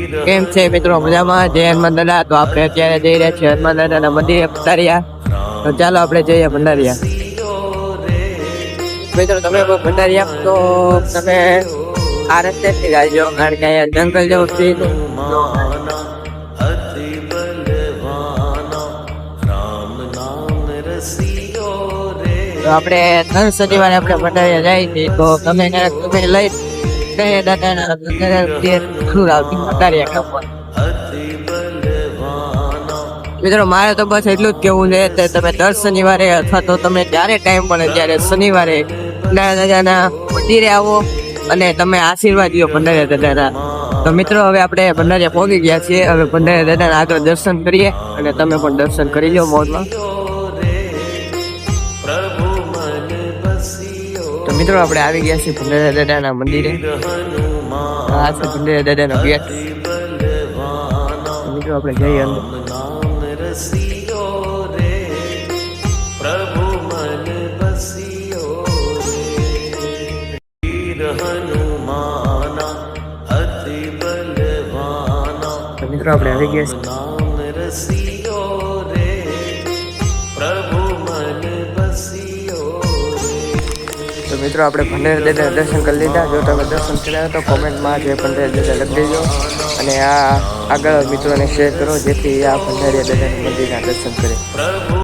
કેમ છે મિત્રો? મજામાં? જય હનુમાન દાદા. તો આપણે અત્યારે જઈ રહ્યા છીએ હનુમાન દાદાના મંદિરે ભંડારિયા. તો ચાલો આપણે જઈએ ભંડારિયા. મિત્રો તમે ભંડારિયા તો તમે આ રસ્તેથી જાજો, કારણ કે અહીંયા જંગલ જેવું છે. તો આપણે દર શનિવારે આપણે ભંડારિયા જાય છે. તો તમે લઈ મિત્રો મારે તો બસ એટલું જ કેવું છે કે તમે દર શનિવારે અથવા તો તમે જ્યારે ટાઈમ મળે ત્યારે શનિવારે દાદાના મંદિરે આવો અને તમે આશીર્વાદ લો ભંડારિયા દાદાના. તો મિત્રો હવે આપણે ભંડારિયા પહોંચી ગયા છીએ. હવે ભંડારિયા દાદાના આગળ દર્શન કરીએ અને તમે પણ દર્શન કરી લો મોજમાં. તો મિત્રો આપણે આવી ગયા છીએ ભંડારિયા દાદાના મંદિરે. આ છે ભંડારિયા દાદાનો ગેટ. મિત્રો આપણે જઈએ અંદર. તો મિત્રો આપણે આવી ગયા છીએ. તો મિત્રો આપણે ભંડારિયા દાદા દર્શન કરી લીધા. જો તમે દર્શન કર્યા તો કોમેન્ટમાં જે ભંડારિયા દાદા લખી દેજો અને આ આગળ મિત્રોને શેર કરો, જેથી આ ભંડારિયા દાદાના મંદિરના દર્શન કરે.